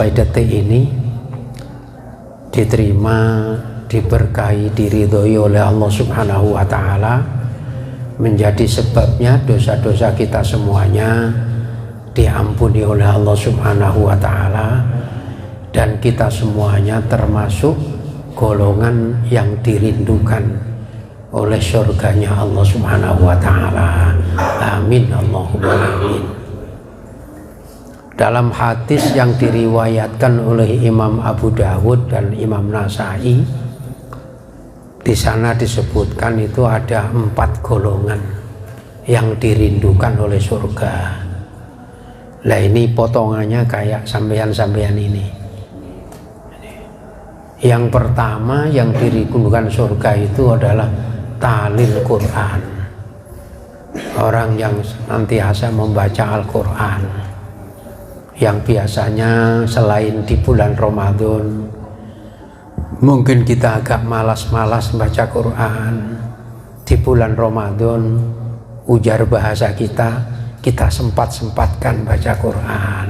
sampai detik ini diterima, diberkahi, diridhoi oleh Allah Subhanahu wa Ta'ala, menjadi sebabnya dosa-dosa kita semuanya diampuni oleh Allah Subhanahu wa Ta'ala, dan kita semuanya termasuk golongan yang dirindukan oleh surganya Allah Subhanahu wa Ta'ala. Amin Allahumma amin. Dalam hadis yang diriwayatkan oleh Imam Abu Dawud dan Imam Nasai, di sana disebutkan itu ada 4 golongan yang dirindukan oleh surga. Lah ini potongannya kayak sampean-sampean ini. Yang pertama yang dirindukan surga itu adalah talil Quran, orang yang senantiasa membaca Al-Quran, yang biasanya selain di bulan Ramadan mungkin kita agak malas-malas baca Quran, di bulan Ramadan ujar bahasa kita sempat-sempatkan baca Quran.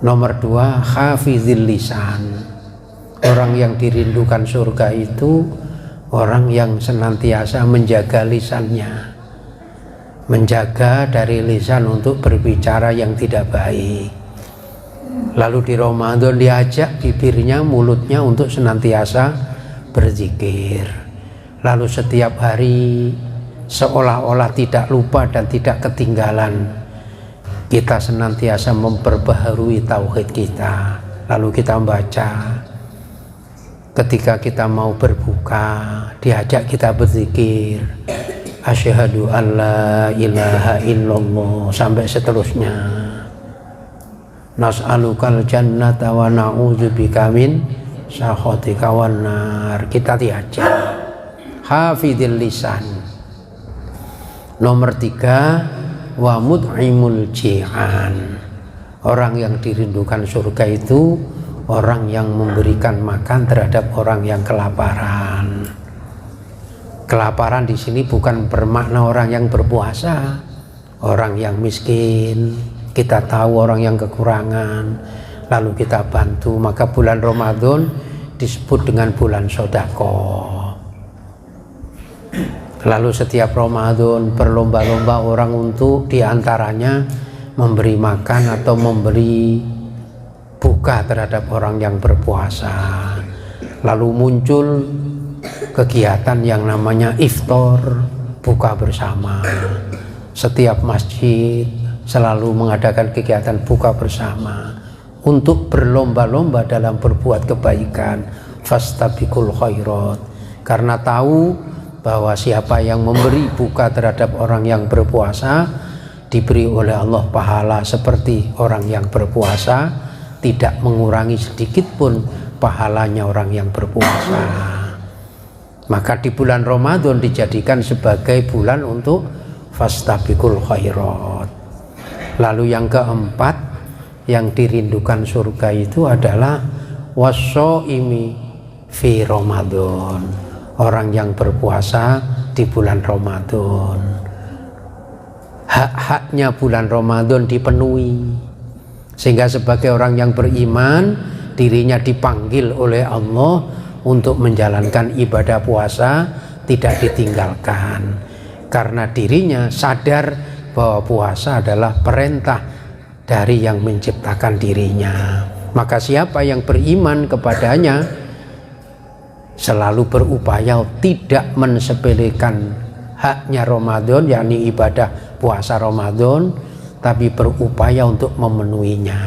Nomor 2, hafizil lisan, orang yang dirindukan surga itu orang yang senantiasa menjaga lisannya, menjaga dari lisan untuk berbicara yang tidak baik. Lalu di Ramadan diajak bibirnya, mulutnya untuk senantiasa berzikir. Lalu setiap hari seolah-olah tidak lupa dan tidak ketinggalan, kita senantiasa memperbaharui tauhid kita. Lalu kita membaca, ketika kita mau berbuka diajak kita berzikir, asyhadu an la ilaha illallah, sampai seterusnya. Nas'alukal jannata wa na'udzubika min sakhatika wan nar. Kita diajak hafidil lisan. Nomor 3, wa mut'imul ji'an, orang yang dirindukan surga itu orang yang memberikan makan terhadap orang yang kelaparan. Kelaparan di sini bukan bermakna orang yang berpuasa, orang yang miskin. Kita tahu orang yang kekurangan, lalu kita bantu. Maka bulan Ramadan disebut dengan bulan sedekah. Lalu setiap Ramadan berlomba-lomba orang untuk diantaranya memberi makan atau memberi buka terhadap orang yang berpuasa. Lalu muncul kegiatan yang namanya iftar, buka bersama. Setiap masjid selalu mengadakan kegiatan buka bersama untuk berlomba-lomba dalam berbuat kebaikan, fastabiqul khairat, karena tahu bahwa siapa yang memberi buka terhadap orang yang berpuasa diberi oleh Allah pahala seperti orang yang berpuasa, tidak mengurangi sedikit pun pahalanya orang yang berpuasa. Maka di bulan Ramadan dijadikan sebagai bulan untuk fastabiqul khairat. Lalu yang keempat yang dirindukan surga itu adalah washoimi fi Ramadan, orang yang berpuasa di bulan Ramadan. Hak-haknya bulan Ramadan dipenuhi, sehingga sebagai orang yang beriman dirinya dipanggil oleh Allah untuk menjalankan ibadah puasa, tidak ditinggalkan, karena dirinya sadar bahwa puasa adalah perintah dari yang menciptakan dirinya. Maka siapa yang beriman kepadanya selalu berupaya tidak mensepelekan haknya Ramadan, yakni ibadah puasa Ramadan, tapi berupaya untuk memenuhinya.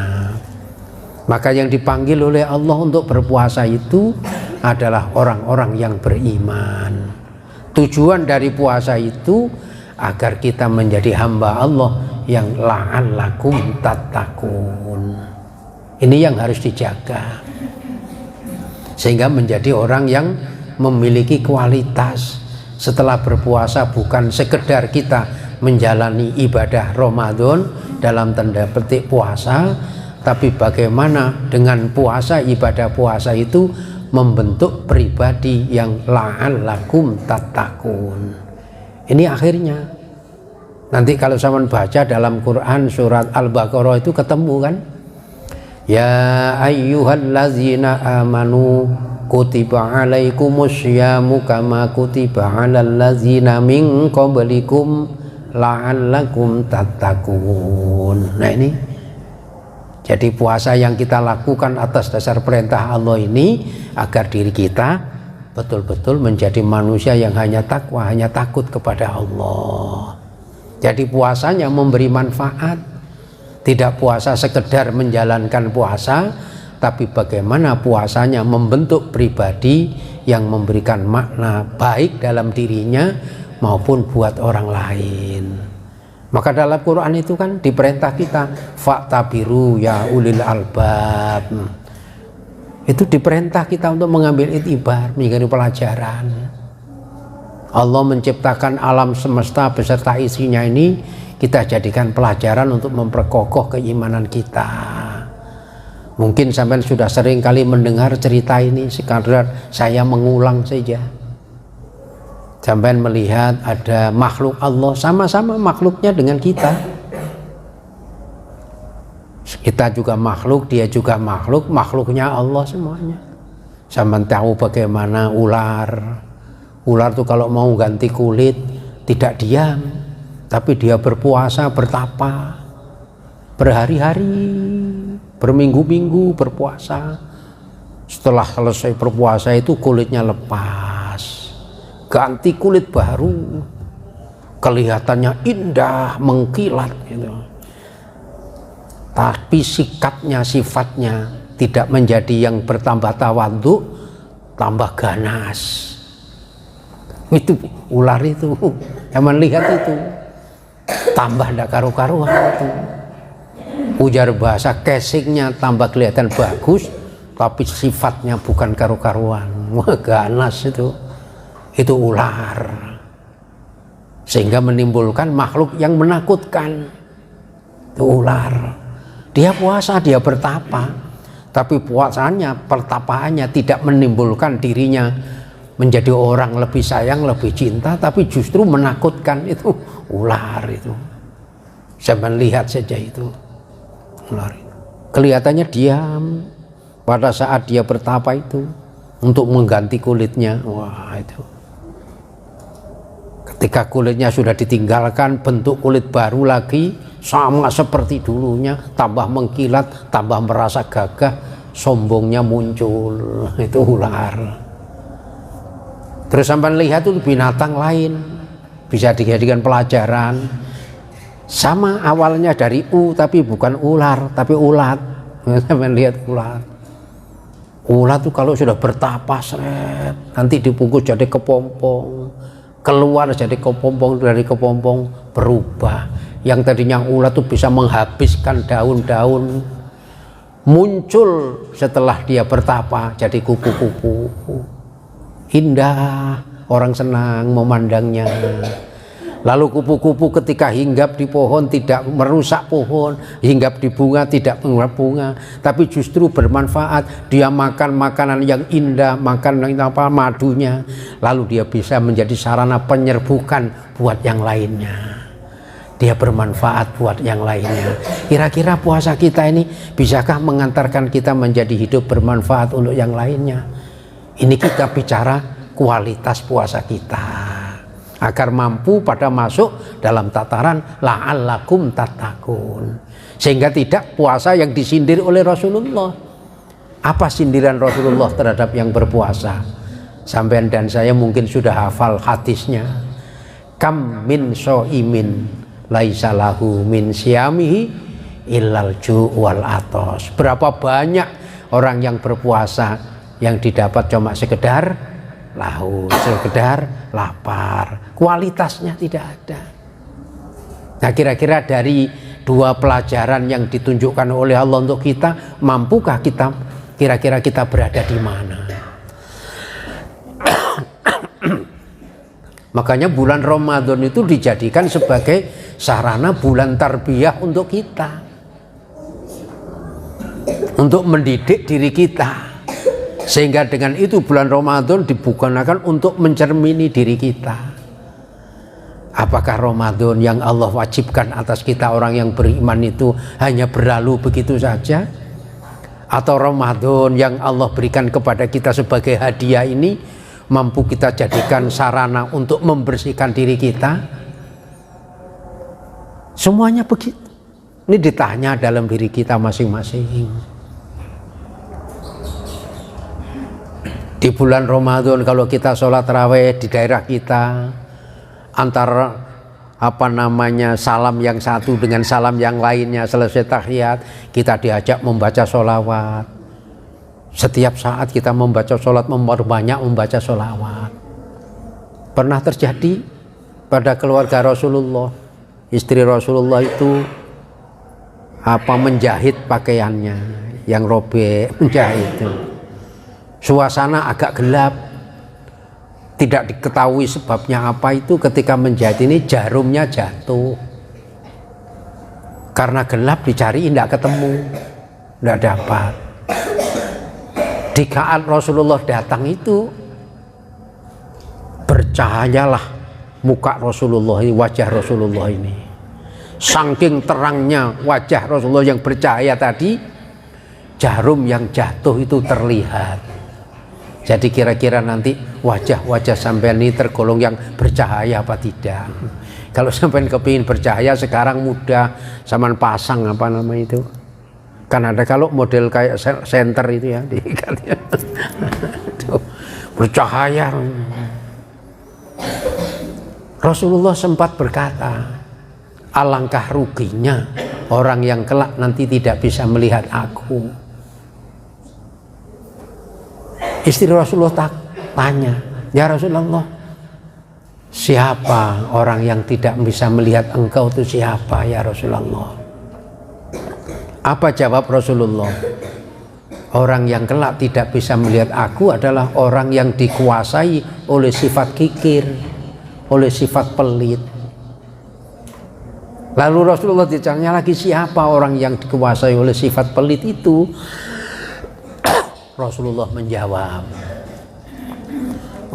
Maka yang dipanggil oleh Allah untuk berpuasa itu adalah orang-orang yang beriman. Tujuan dari puasa itu agar kita menjadi hamba Allah yang la'allakum tattaqun. Ini yang harus dijaga, sehingga menjadi orang yang memiliki kualitas. Setelah berpuasa bukan sekedar kita menjalani ibadah Ramadan dalam tanda petik puasa, tapi bagaimana dengan puasa, ibadah puasa itu membentuk pribadi yang la'allakum tattaqun. Ini akhirnya nanti kalau saya baca dalam Quran surat Al-Baqarah itu ketemu kan, Ya ayyuhallazina amanu kutiba alaikumusyamu kama kutiba alal ladzina min qablikum la'allakum tattaqun. Nah ini jadi puasa yang kita lakukan atas dasar perintah Allah ini agar diri kita betul-betul menjadi manusia yang hanya takwa, hanya takut kepada Allah. Jadi puasanya memberi manfaat. Tidak puasa sekedar menjalankan puasa, tapi bagaimana puasanya membentuk pribadi yang memberikan makna baik dalam dirinya maupun buat orang lain. Maka dalam Quran itu kan diperintah kita fa'tabiru ya ulil albab. Itu diperintah kita untuk mengambil itibar, menjadi pelajaran. Allah menciptakan alam semesta beserta isinya ini, kita jadikan pelajaran untuk memperkokoh keimanan kita. Mungkin sampai sudah sering kali mendengar cerita ini, sekadar saya mengulang saja. Sampai melihat ada makhluk Allah, sama-sama makhluknya dengan kita. Kita juga makhluk, dia juga makhluk, makhluknya Allah semuanya. Sampai tahu bagaimana ular. Ular itu kalau mau ganti kulit tidak diam, tapi dia berpuasa, bertapa, berhari-hari, berminggu-minggu berpuasa. Setelah selesai berpuasa itu kulitnya lepas, ganti kulit baru, kelihatannya indah, mengkilat gitu. Tapi sikapnya, sifatnya tidak menjadi yang bertambah tawadhu, tambah ganas. Itu ular itu, yang melihat itu tambah ndak karu-karuan itu. Ujar bahasa casingnya tambah kelihatan bagus, tapi sifatnya bukan karu-karuan. Wah, ganas itu ular, sehingga menimbulkan makhluk yang menakutkan. Itu ular. Dia puasa, dia bertapa, tapi puasanya, pertapaannya tidak menimbulkan dirinya menjadi orang lebih sayang, lebih cinta, tapi justru menakutkan. Itu ular itu. Saya melihat saja itu ular itu. Kelihatannya diam pada saat dia bertapa itu untuk mengganti kulitnya. Wah, itu. Ketika kulitnya sudah ditinggalkan, bentuk kulit baru lagi, sama seperti dulunya, tambah mengkilat, tambah merasa gagah, sombongnya muncul. Itu ular. Terus sampai lihat itu binatang lain, bisa dijadikan pelajaran. Sama awalnya dari tapi bukan ular, tapi ulat. Sampai lihat ulat. Ulat itu kalau sudah bertapa, nanti dibungkus jadi kepompong, keluar jadi kepompong, dari kepompong berubah. Yang tadinya ulat itu bisa menghabiskan daun-daun, muncul setelah dia bertapa jadi kupu-kupu. Indah, orang senang memandangnya. Lalu kupu-kupu ketika hinggap di pohon tidak merusak pohon, hinggap di bunga tidak merusak bunga, tapi justru bermanfaat. Dia makan makanan yang indah, makan madunya, lalu dia bisa menjadi sarana penyerbukan buat yang lainnya. Dia bermanfaat buat yang lainnya. Kira-kira puasa kita ini bisakah mengantarkan kita menjadi hidup bermanfaat untuk yang lainnya? Ini kita bicara kualitas puasa kita, agar mampu pada masuk dalam tataran la'allakum tattaqun, sehingga tidak puasa yang disindir oleh Rasulullah. Apa sindiran Rasulullah terhadap yang berpuasa? Sampean dan saya mungkin sudah hafal hadisnya. Kam min shaimin laisa lahu min siyamihi illal ju' wal atos. Berapa banyak orang yang berpuasa yang didapat cuma sekedar haus, sekedar lapar, kualitasnya tidak ada. Nah, kira-kira dari dua pelajaran yang ditunjukkan oleh Allah untuk kita, mampukah kita, kira-kira kita berada di mana? Makanya bulan Ramadan itu dijadikan sebagai sarana bulan tarbiyah untuk kita, untuk mendidik diri kita. Sehingga dengan itu bulan Ramadan digunakan untuk mencermini diri kita. Apakah Ramadan yang Allah wajibkan atas kita orang yang beriman itu hanya berlalu begitu saja? atau Ramadan yang Allah berikan kepada kita sebagai hadiah ini mampu kita jadikan sarana untuk membersihkan diri kita? Semuanya begitu. Ini ditanya dalam diri kita masing-masing. Di bulan Ramadan kalau kita sholat tarawih di daerah kita, antara salam yang satu dengan salam yang lainnya selesai tahiyat, kita diajak membaca sholawat. Setiap saat kita membaca sholat, memperbanyak membaca sholawat. Pernah terjadi pada keluarga Rasulullah, istri Rasulullah itu menjahit pakaiannya yang robek, menjahit itu. Suasana agak gelap, tidak diketahui sebabnya apa itu. Ketika menjahit ini jarumnya jatuh, karena gelap dicari tidak ketemu, tidak dapat. Di saat Rasulullah datang itu bercahayalah muka Rasulullah ini, wajah Rasulullah ini. Saking terangnya wajah Rasulullah yang bercahaya tadi, jarum yang jatuh itu terlihat. Jadi kira-kira nanti wajah-wajah sampean ini tergolong yang bercahaya apa tidak? Kalau sampean kepingin bercahaya sekarang mudah, sampean pasang itu. Kan ada kalau model kayak senter itu ya, bercahaya. Rasulullah sempat berkata, alangkah ruginya orang yang kelak nanti tidak bisa melihat aku. Istri Rasulullah tanya, ya Rasulullah, siapa orang yang tidak bisa melihat engkau itu siapa ya Rasulullah? Apa jawab Rasulullah? Orang yang kelak tidak bisa melihat aku adalah orang yang dikuasai oleh sifat kikir, oleh sifat pelit. Lalu Rasulullah ditanya lagi, siapa orang yang dikuasai oleh sifat pelit itu? Rasulullah menjawab,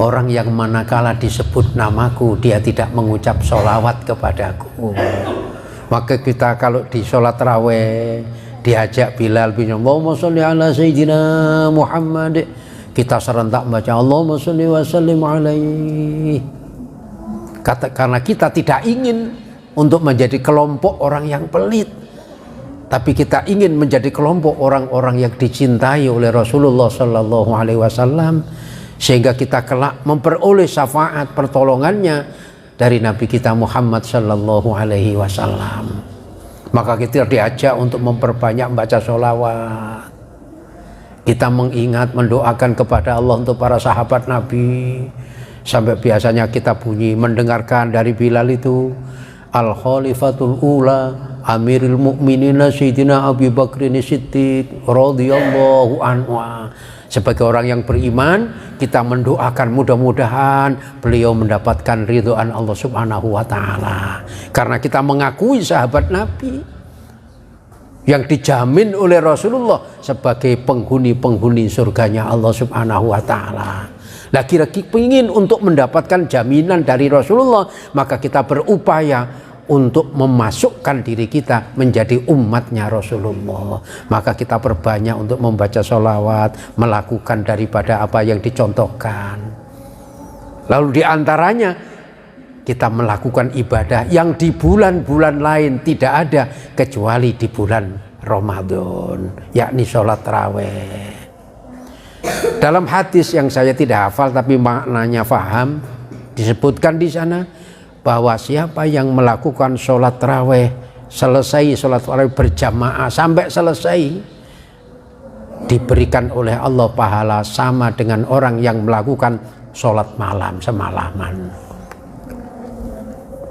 orang yang manakala disebut namaku dia tidak mengucap sholawat kepadaku. Maka kita kalau di sholat tarawih diajak Bilal bin Allahumma sholli ala sayyidina Muhammad, kita serentak baca Allahumma sholli wa sallim alaihi. Karena kita tidak ingin untuk menjadi kelompok orang yang pelit, tapi kita ingin menjadi kelompok orang-orang yang dicintai oleh Rasulullah Sallallahu Alaihi Wasallam, sehingga kita kelak memperoleh syafaat pertolongannya dari Nabi kita Muhammad Sallallahu Alaihi Wasallam. Maka kita diajak untuk memperbanyak membaca sholawat. Kita mengingat, mendoakan kepada Allah untuk para sahabat Nabi. Sampai biasanya kita bunyi mendengarkan dari Bilal itu, Al-Khalifatul Ula Amirul Mukminin Sayyidina Abu Bakrin Siddiq radhiyallahu anhu. Sebagai orang yang beriman, kita mendoakan mudah-mudahan beliau mendapatkan ridhoan Allah Subhanahu wa taala. Karena kita mengakui sahabat Nabi yang dijamin oleh Rasulullah sebagai penghuni-penghuni surganya Allah Subhanahu wa taala. Nah, kira-kira ingin untuk mendapatkan jaminan dari Rasulullah, maka kita berupaya untuk memasukkan diri kita menjadi umatnya Rasulullah. Maka kita perbanyak untuk membaca sholawat, melakukan daripada apa yang dicontohkan. Lalu diantaranya kita melakukan ibadah yang di bulan-bulan lain tidak ada kecuali di bulan Ramadan, yakni sholat tarawih. Dalam hadis yang saya tidak hafal tapi maknanya faham, disebutkan di sana bahwa siapa yang melakukan sholat tarawih, selesai sholat tarawih berjamaah sampai selesai, diberikan oleh Allah pahala sama dengan orang yang melakukan sholat malam semalaman.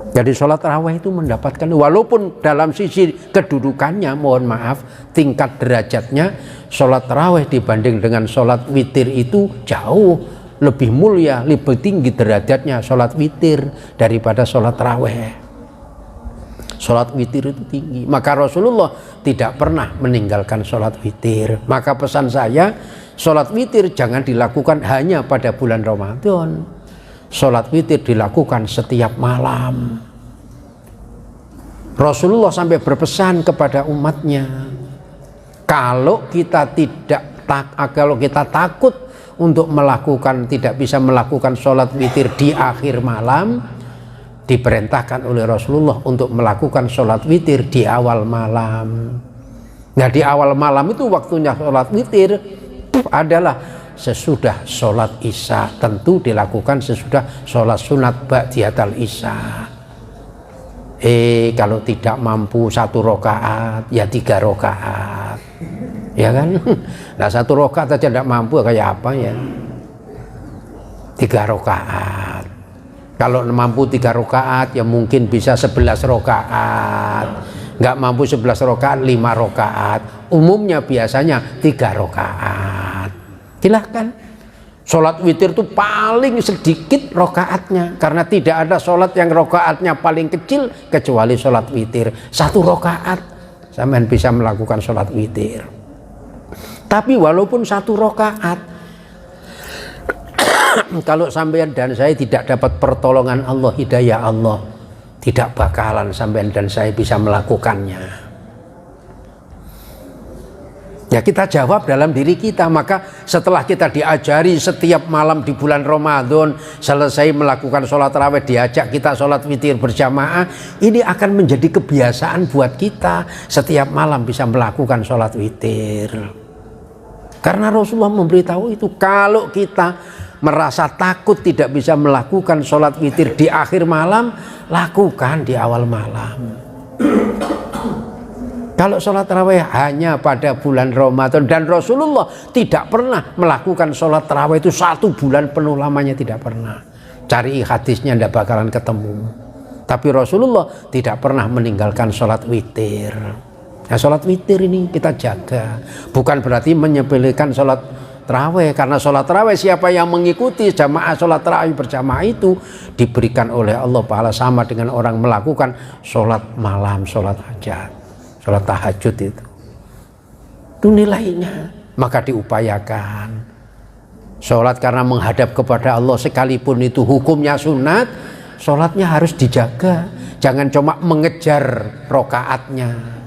Jadi sholat tarawih itu mendapatkan, walaupun dalam sisi kedudukannya, mohon maaf, tingkat derajatnya, sholat tarawih dibanding dengan sholat witir itu jauh lebih mulia, lebih tinggi derajatnya sholat witir daripada sholat tarawih. Sholat witir itu tinggi, maka Rasulullah tidak pernah meninggalkan sholat witir. Maka pesan saya, sholat witir jangan dilakukan hanya pada bulan Ramadan. Sholat witir dilakukan setiap malam. Rasulullah sampai berpesan kepada umatnya, Kalau kita takut untuk melakukan, tidak bisa melakukan sholat witir di akhir malam, diperintahkan oleh Rasulullah untuk melakukan sholat witir di awal malam. Nah, di awal malam itu waktunya sholat witir adalah sesudah sholat isya. Tentu dilakukan sesudah sholat sunat ba'diyatal isya. Kalau tidak mampu 1 rakaat, ya 3 rakaat, ya kan? Nah, 1 rakaat aja tidak mampu, kayak apa ya? 3 rakaat. Kalau mampu 3 rakaat, ya mungkin bisa 11 rakaat. Nggak mampu 11 rakaat, 5 rakaat. Umumnya biasanya 3 rakaat. Silahkan. Sholat witir itu paling sedikit rokaatnya, karena tidak ada sholat yang rokaatnya paling kecil kecuali sholat witir. 1 rokaat sampean bisa melakukan sholat witir. Tapi walaupun 1 rokaat, kalau sampean dan saya tidak dapat pertolongan Allah, hidayah Allah, tidak bakalan sampean dan saya bisa melakukannya. Ya, kita jawab dalam diri kita. Maka setelah kita diajari setiap malam di bulan Ramadan, selesai melakukan sholat tarawih, diajak kita sholat witir berjamaah, ini akan menjadi kebiasaan buat kita setiap malam bisa melakukan sholat witir. Karena Rasulullah memberitahu itu, kalau kita merasa takut tidak bisa melakukan sholat witir di akhir malam, lakukan di awal malam. Kalau sholat tarawih hanya pada bulan Ramadan, dan Rasulullah tidak pernah melakukan sholat tarawih itu 1 bulan penuh lamanya, tidak pernah. Cari hadisnya tidak bakalan ketemu. Tapi Rasulullah tidak pernah meninggalkan sholat witir. Nah, sholat witir ini kita jaga. Bukan berarti menyepelekan sholat tarawih, karena sholat tarawih siapa yang mengikuti jamaah sholat tarawih berjamaah itu diberikan oleh Allah pahala sama dengan orang melakukan sholat malam, sholat hajat, sholat tahajud itu nilainya. Maka diupayakan sholat karena menghadap kepada Allah, sekalipun itu hukumnya sunat, sholatnya harus dijaga. Jangan cuma mengejar rokaatnya.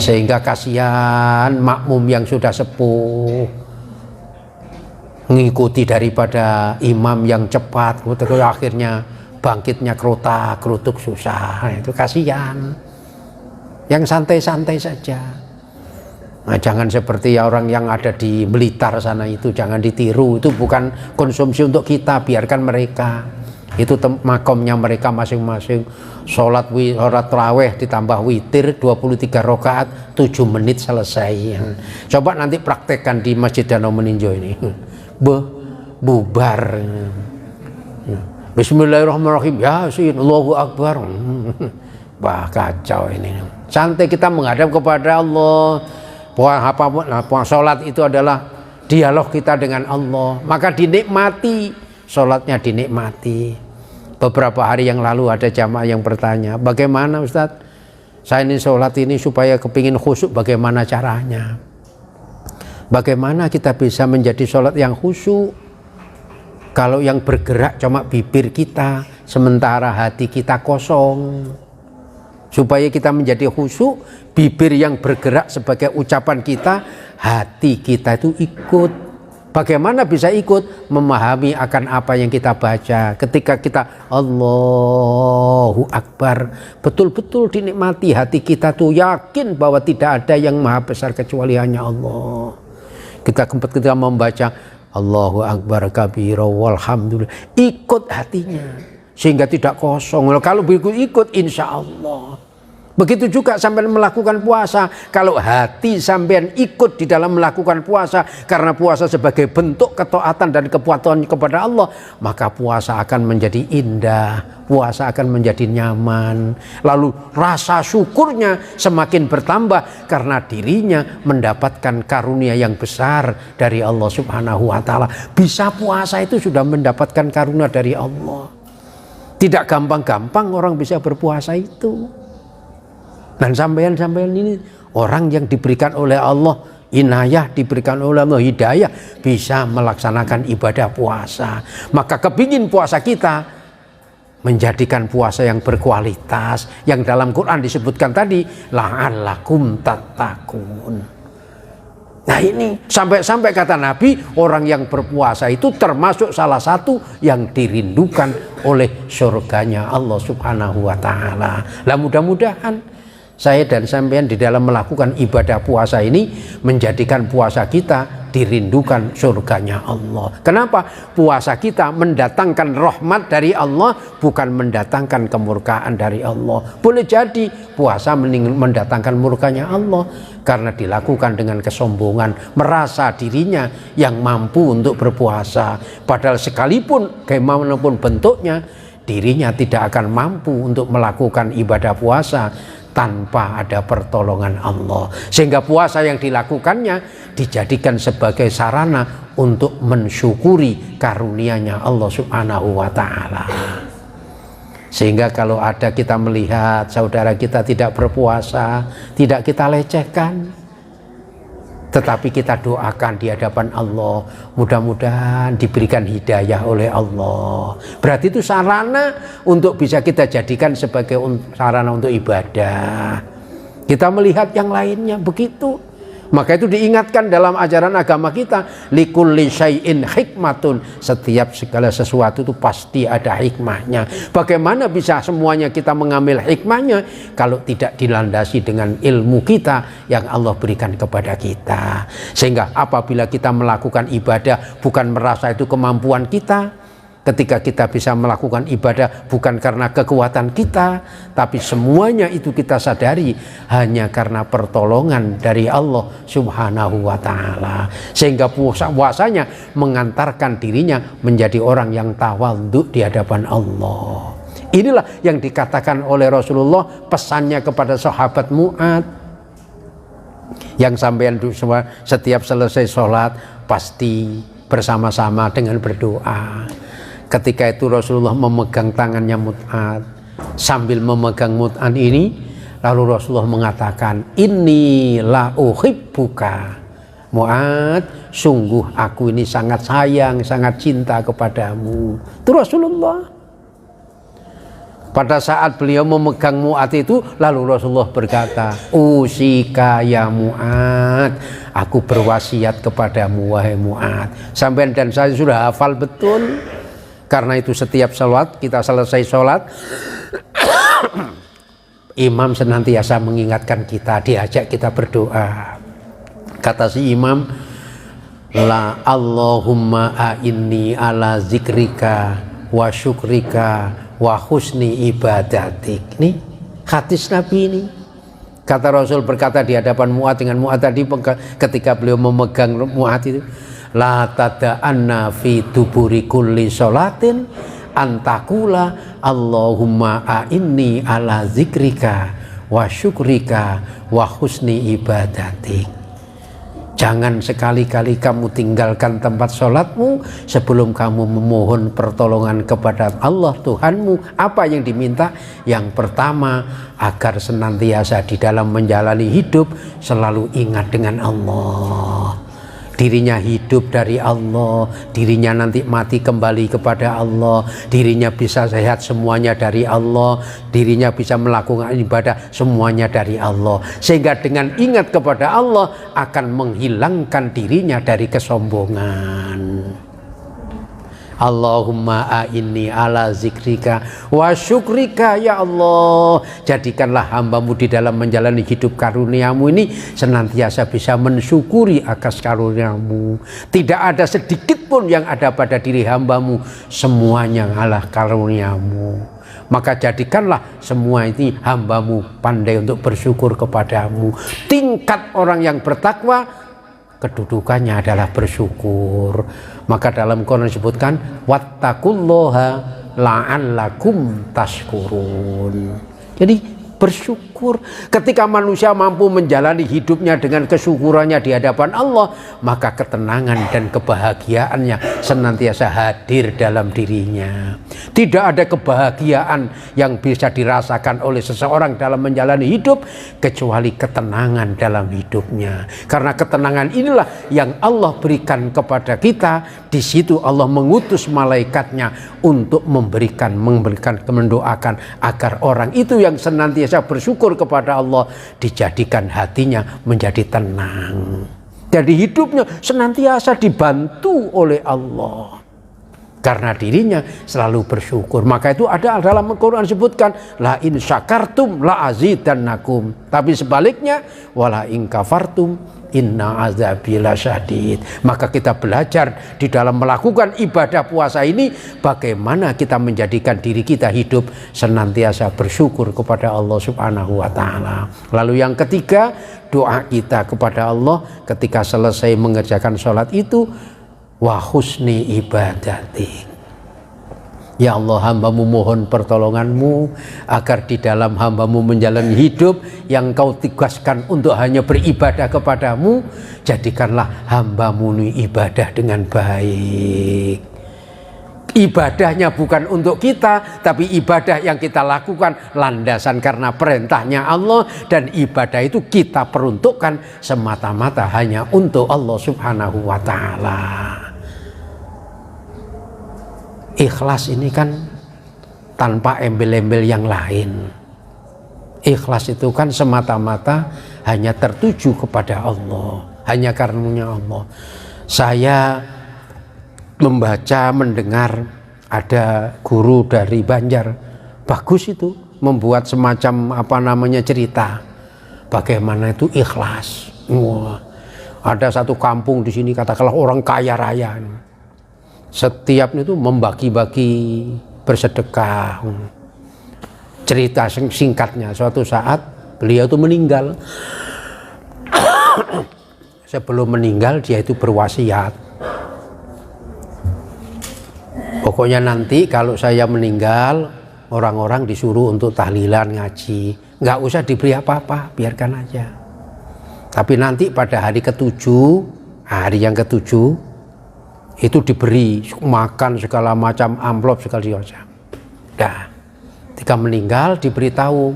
Sehingga kasihan makmum yang sudah sepuh mengikuti daripada imam yang cepat, akhirnya bangkitnya kerutuk susah. Itu kasihan. Yang santai-santai saja. Nah, jangan seperti orang yang ada di Blitar sana, itu jangan ditiru. Itu bukan konsumsi untuk kita, biarkan mereka. Itu makomnya mereka masing-masing. Sholat tarawih ditambah witir 23 rakaat 7 menit selesai. Coba nanti praktekkan di Masjid Danau Meninjau ini. Bubar. Bismillahirrahmanirrahim, Yasin, Allahu Akbar. Wah, kacau ini. Santai kita menghadap kepada Allah. Sholat itu adalah dialog kita dengan Allah. Maka dinikmati, sholatnya dinikmati. Beberapa hari yang lalu ada jamaah yang bertanya, bagaimana Ustadz, saya ini sholat ini supaya kepingin khusyuk, bagaimana caranya? Bagaimana kita bisa menjadi sholat yang khusyuk? Kalau yang bergerak cuma bibir kita, sementara hati kita kosong. Supaya kita menjadi khusyuk, bibir yang bergerak sebagai ucapan kita, hati kita itu ikut. Bagaimana bisa ikut? Memahami akan apa yang kita baca. Ketika kita Allahu Akbar, betul-betul dinikmati, hati kita tuh yakin bahwa tidak ada yang maha besar kecuali hanya Allah. Kita membaca Allahu Akbar kabira walhamdulillah, ikut hatinya sehingga tidak kosong. Kalau begitu ikut, insya Allah. Begitu juga sampai melakukan puasa. Kalau hati sampean ikut di dalam melakukan puasa, karena puasa sebagai bentuk ketaatan dan kepatuhan kepada Allah, maka puasa akan menjadi indah, puasa akan menjadi nyaman. Lalu rasa syukurnya semakin bertambah karena dirinya mendapatkan karunia yang besar dari Allah Subhanahu wa Ta'ala. Bisa puasa itu sudah mendapatkan karunia dari Allah. Tidak gampang-gampang orang bisa berpuasa itu. Dan sampean ini orang yang diberikan oleh Allah inayah, diberikan oleh Allah hidayah, bisa melaksanakan ibadah puasa. Maka kepingin puasa kita menjadikan puasa yang berkualitas, yang dalam Quran disebutkan tadi la'allakum tattaqun. Nah ini sampai-sampai kata Nabi, orang yang berpuasa itu termasuk salah satu yang dirindukan oleh surganya Allah Subhanahu wa Ta'ala. Lah mudah-mudahan saya dan sampean di dalam melakukan ibadah puasa ini menjadikan puasa kita dirindukan surganya Allah. Kenapa? Puasa kita mendatangkan rahmat dari Allah, bukan mendatangkan kemurkaan dari Allah. Boleh jadi puasa mendatangkan murkanya Allah karena dilakukan dengan kesombongan, merasa dirinya yang mampu untuk berpuasa, padahal sekalipun bagaimanapun bentuknya dirinya tidak akan mampu untuk melakukan ibadah puasa tanpa ada pertolongan Allah, sehingga puasa yang dilakukannya dijadikan sebagai sarana untuk mensyukuri karunia-Nya Allah Subhanahu wa Ta'ala. Sehingga kalau ada kita melihat saudara kita tidak berpuasa, tidak kita lecehkan, tetapi kita doakan di hadapan Allah, mudah-mudahan diberikan hidayah oleh Allah. Berarti itu sarana untuk bisa kita jadikan sebagai sarana untuk ibadah. Kita melihat yang lainnya begitu. Maka itu diingatkan dalam ajaran agama kita, likulli syai'in hikmatun, setiap segala sesuatu itu pasti ada hikmahnya. Bagaimana bisa semuanya kita mengambil hikmahnya kalau tidak dilandasi dengan ilmu kita yang Allah berikan kepada kita. Sehingga apabila kita melakukan ibadah bukan merasa itu kemampuan kita, ketika kita bisa melakukan ibadah bukan karena kekuatan kita, tapi semuanya itu kita sadari hanya karena pertolongan dari Allah Subhanahu wa Ta'ala. Sehingga puasanya mengantarkan dirinya menjadi orang yang tawadhu di hadapan Allah. Inilah yang dikatakan oleh Rasulullah, pesannya kepada sahabat Mu'ad, yang sampean setiap selesai sholat pasti bersama-sama dengan berdoa. Ketika itu Rasulullah memegang tangannya Mut'ad. Sambil memegang Mut'ad ini, lalu Rasulullah mengatakan, inni la uhibbuka Mu'ad, sungguh aku ini sangat sayang, sangat cinta kepadamu. Itu Rasulullah. Pada saat beliau memegang Mu'ad itu, lalu Rasulullah berkata, usika ya Mu'ad, aku berwasiat kepadamu wahai Mu'ad. Sampai dan saya sudah hafal betul. Karena itu setiap sholat, kita selesai sholat, imam senantiasa mengingatkan kita, diajak kita berdoa. Kata si imam, la Allahumma a'inni ala zikrika wa syukrika wa husni ibadatik. Ini hadis Nabi ini. Kata Rasul berkata di hadapan Mu'ad, dengan Mu'ad tadi ketika beliau memegang Mu'ad itu, la tada'anna fi duburi kulli sholatin antakula Allahumma a'inni ala zikrika wa syukrika wa husni ibadatik. Jangan sekali-kali kamu tinggalkan tempat sholatmu sebelum kamu memohon pertolongan kepada Allah Tuhanmu. Apa yang diminta? Yang pertama, agar senantiasa di dalam menjalani hidup selalu ingat dengan Allah. Dirinya hidup dari Allah, dirinya nanti mati kembali kepada Allah, dirinya bisa sehat semuanya dari Allah, dirinya bisa melakukan ibadah semuanya dari Allah. Sehingga dengan ingat kepada Allah akan menghilangkan dirinya dari kesombongan. Allahumma a'inni ala zikrika wa syukrika ya Allah. Jadikanlah hambamu di dalam menjalani hidup karuniamu ini senantiasa bisa mensyukuri atas karuniamu. Tidak ada sedikit pun yang ada pada diri hambamu, semuanya adalah karuniamu. Maka jadikanlah semua ini hambamu pandai untuk bersyukur kepadamu. Tingkat orang yang bertakwa kedudukannya adalah bersyukur. Maka dalam Quran disebutkan wattaqullaha la'allakum tashkurun. Jadi bersyukur. Ketika manusia mampu menjalani hidupnya dengan kesyukurannya di hadapan Allah, maka ketenangan dan kebahagiaannya senantiasa hadir dalam dirinya. Tidak ada kebahagiaan yang bisa dirasakan oleh seseorang dalam menjalani hidup kecuali ketenangan dalam hidupnya. Karena ketenangan inilah yang Allah berikan kepada kita. Di situ Allah mengutus malaikatnya untuk mendoakan agar orang itu yang senantiasa bersyukur kepada Allah dijadikan hatinya menjadi tenang. Jadi hidupnya senantiasa dibantu oleh Allah karena dirinya selalu bersyukur. Maka itu ada dalam Al-Quran disebutkan la in syakartum la azidannakum. Tapi sebaliknya wala in kafartum inna azabi lasyadid. Maka kita belajar di dalam melakukan ibadah puasa ini bagaimana kita menjadikan diri kita hidup senantiasa bersyukur kepada Allah Subhanahu wa taala. Lalu yang ketiga, doa kita kepada Allah ketika selesai mengerjakan sholat itu, wa husni ibadati. Ya Allah, hambamu mohon pertolonganmu agar di dalam hambamu menjalani hidup yang kau tugaskan untuk hanya beribadah kepadamu, jadikanlah hambamu ini ibadah dengan baik. Ibadahnya bukan untuk kita, tapi ibadah yang kita lakukan landasan karena perintahnya Allah, dan ibadah itu kita peruntukkan semata-mata hanya untuk Allah Subhanahu wa ta'ala. Ikhlas ini kan tanpa embel-embel yang lain. Ikhlas itu kan semata-mata hanya tertuju kepada Allah, hanya karenanya Allah. Saya membaca, mendengar ada guru dari Banjar, bagus itu, membuat semacam cerita bagaimana itu ikhlas. Wah, ada satu kampung di sini katakanlah orang kaya raya, setiap itu membagi-bagi bersedekah. Cerita singkatnya, suatu saat beliau itu meninggal. Sebelum meninggal dia itu berwasiat, pokoknya nanti kalau saya meninggal orang-orang disuruh untuk tahlilan, ngaji, nggak usah diberi apa-apa, biarkan aja. Tapi nanti pada hari yang ketujuh itu diberi makan segala macam, amplop segala macam. Dah, ketika meninggal diberitahu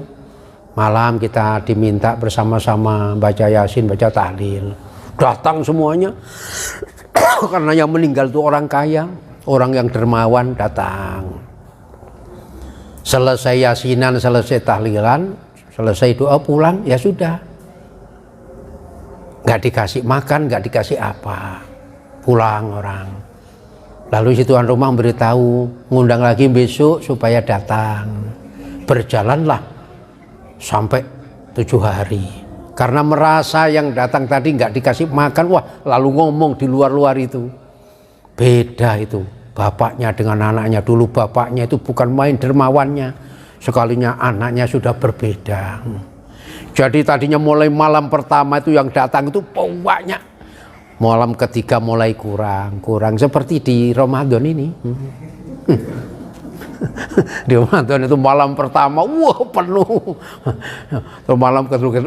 malam kita diminta bersama-sama baca Yasin, baca tahlil. Datang semuanya karena yang meninggal itu orang kaya, orang yang dermawan, datang. Selesai Yasinan, selesai tahlilan, selesai doa, pulang, ya sudah. Nggak dikasih makan, nggak dikasih apa. Pulang orang. Lalu si tuan rumah beritahu, ngundang lagi besok supaya datang. Berjalanlah sampai 7 hari. Karena merasa yang datang tadi nggak dikasih makan, wah lalu ngomong di luar-luar itu. Beda itu bapaknya dengan anaknya. Dulu bapaknya itu bukan main dermawannya, sekalinya anaknya sudah berbeda. Jadi tadinya mulai malam pertama itu yang datang itu banyak. Malam ketiga mulai kurang seperti di Ramadan ini. Di Ramadan itu malam pertama wah penuh, malam kedua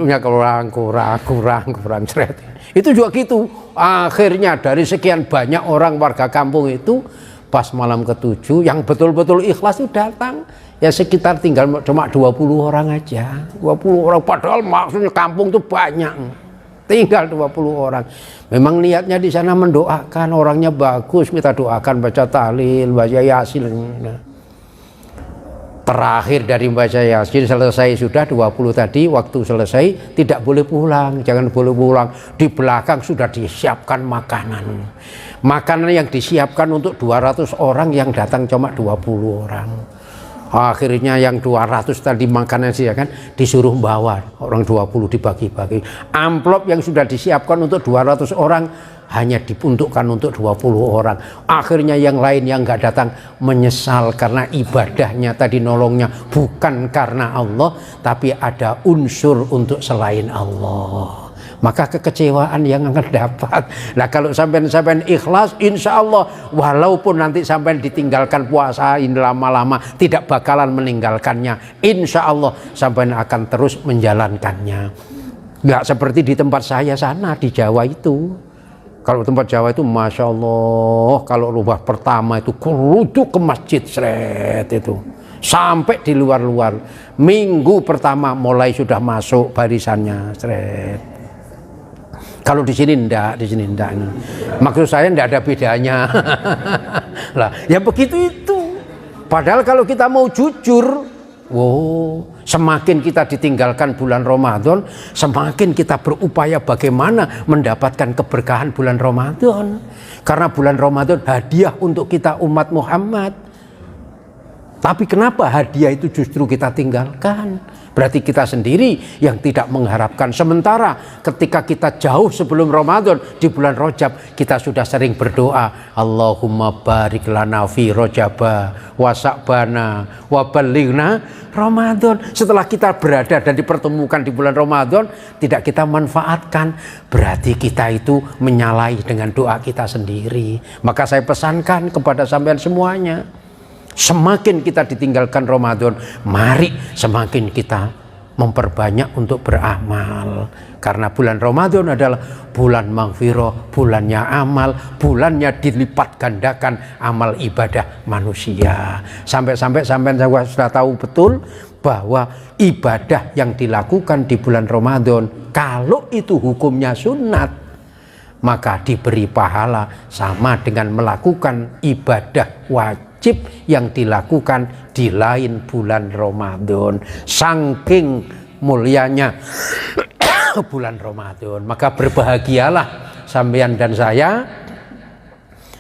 kurang seret. Itu juga gitu. Akhirnya dari sekian banyak orang warga kampung itu pas malam ke-7 yang betul-betul ikhlas itu datang ya sekitar tinggal cuma 20 orang aja. 20 orang padahal maksudnya kampung itu banyak. Tinggal 20 orang. Memang niatnya di sana mendoakan, orangnya bagus, kita doakan, baca tahlil, baca Yasin. Terakhir dari baca Yasin selesai sudah 20 tadi, waktu selesai tidak boleh pulang, jangan boleh pulang. Di belakang sudah disiapkan makanan. Makanan yang disiapkan untuk 200 orang yang datang cuma 20 orang. Akhirnya yang 200 tadi makanan sih kan disuruh bawa, orang 20 dibagi-bagi. Amplop yang sudah disiapkan untuk 200 orang hanya diuntukkan untuk 20 orang. Akhirnya yang lain yang nggak datang menyesal karena ibadahnya tadi nolongnya bukan karena Allah, tapi ada unsur untuk selain Allah. maka kekecewaan yang akan dapat. Nah kalau sampean ikhlas, insya Allah walaupun nanti sampean ditinggalkan puasa ini lama-lama, tidak bakalan meninggalkannya. Insya Allah sampean akan terus menjalankannya. Nggak seperti di tempat saya sana di Jawa itu. Kalau tempat Jawa itu Masya Allah, kalau rubah pertama itu keruduk ke masjid seret itu. Sampai di luar-luar. Minggu pertama mulai sudah masuk barisannya seret. Kalau di sini enggak, Maksud saya enggak ada bedanya. Lah, ya begitu itu. Padahal kalau kita mau jujur, semakin kita ditinggalkan bulan Ramadan, semakin kita berupaya bagaimana mendapatkan keberkahan bulan Ramadan. Karena bulan Ramadan hadiah untuk kita umat Muhammad. Tapi kenapa hadiah itu justru kita tinggalkan? Berarti kita sendiri yang tidak mengharapkan. Sementara ketika kita jauh sebelum Ramadan, di bulan Rajab, kita sudah sering berdoa, Allahumma barik lana fi Rajaba wa Sa'bana wa balighna Ramadan. Setelah kita berada dan dipertemukan di bulan Ramadan, tidak kita manfaatkan, berarti kita itu menyalahi dengan doa kita sendiri. Maka saya pesankan kepada sampean semuanya, semakin kita ditinggalkan Ramadan, mari semakin kita memperbanyak untuk beramal. Karena bulan Ramadan adalah bulan maghfirah, bulannya amal, bulannya dilipat gandakan amal ibadah manusia. Sampai-sampai sampean sudah tahu betul bahwa ibadah yang dilakukan di bulan Ramadan, kalau itu hukumnya sunat, maka diberi pahala sama dengan melakukan ibadah wajib yang dilakukan di lain bulan Ramadan. Saking mulianya bulan Ramadan, maka berbahagialah sampean dan saya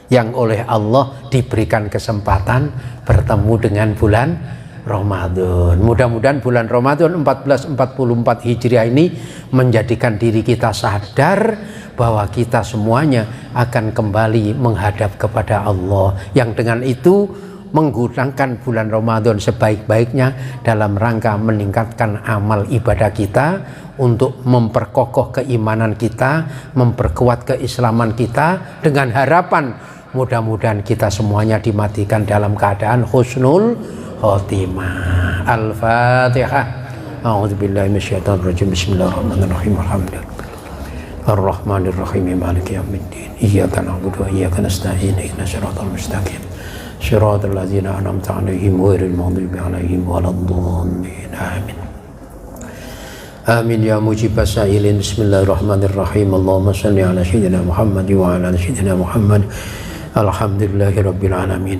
yang oleh Allah diberikan kesempatan bertemu dengan bulan Ramadan. Mudah-mudahan bulan Ramadan 1444 Hijriah ini menjadikan diri kita sadar bahwa kita semuanya akan kembali menghadap kepada Allah, yang dengan itu menggunakan bulan Ramadan sebaik-baiknya dalam rangka meningkatkan amal ibadah kita, untuk memperkokoh keimanan kita, memperkuat keislaman kita, dengan harapan mudah-mudahan kita semuanya dimatikan dalam keadaan husnul khotimah. Al-Fatihah. A'udzubillahi minasyaitonir rajim. Bismillahirrahmanirrahim. Alhamdulillah Ar-Rahmanir-Rahim Maliki yaumiddin. Iyyaka na'budu wa iyyaka nasta'in. Ihdinas siratal mustaqim. Shiratal ladzina an'amta 'alaihim ghairil maghdubi 'alaihim waladdallin. Amin. Amin ya mujibas sa'ilin. Bismillahirrahmanirrahim. Allahumma shalli ala sayyidina Muhammad wa ala ali sayyidina Muhammad. Alhamdulillahirabbil alamin.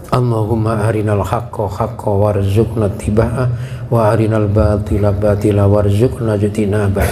Allahumma arinal haqqa haqqa warzuqna ittiba'ah wa arinal batila batila warzuqna ijtinabah.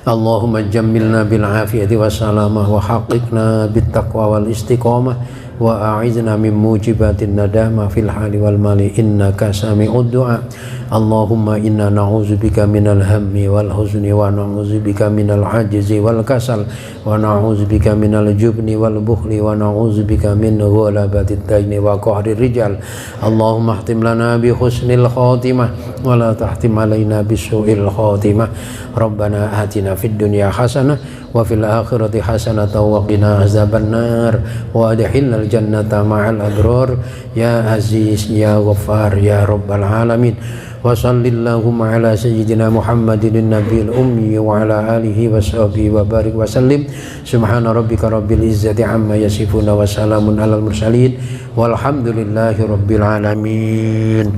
Allahumma jammilna bil afiyati wassalamah wa haqiqna bit taqwa wal istiqamah wa a'izna min mujibatin nadama fil hali wal mali innaka sami'ud du'a. Allahumma inna na'udzubika minal hammi wal huzni wa na'udzubika minal ajzi wal kasal wa na'udzubika minal jubni wal bukhli wa na'udzubika min ghalabatid daini wa qahrir rijal. Allahumma ihtim lana bi husnil khatimah wa la tahtim alaina bisu'il khatimah. Rabbana atina fid dunya hasanah wa fil akhirati hasanatan wa qina azabannar wa adkhilnal jannata ma'al abrar ya aziz ya ghaffar ya rabbal alamin. Wa sallallahu ala sayyidina Muhammadin nabiyil ummi wa ala alihi wa sahbihi wa barik wa sallim. Subhana rabbika rabbil izzati amma yasifuna wa salamun alal mursalin walhamdulillahi rabbil alamin.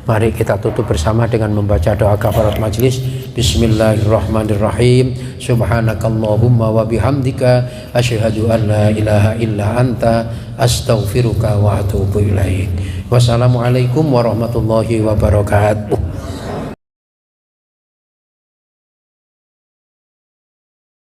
Mari kita tutup bersama dengan membaca doa kafarat majlis. Bismillahirrahmanirrahim. Subhanakallahumma wa bihamdika asyhadu an la ilaha illa anta astaghfiruka wa atubu ilaik. Wassalamualaikum warahmatullahi wabarakatuh.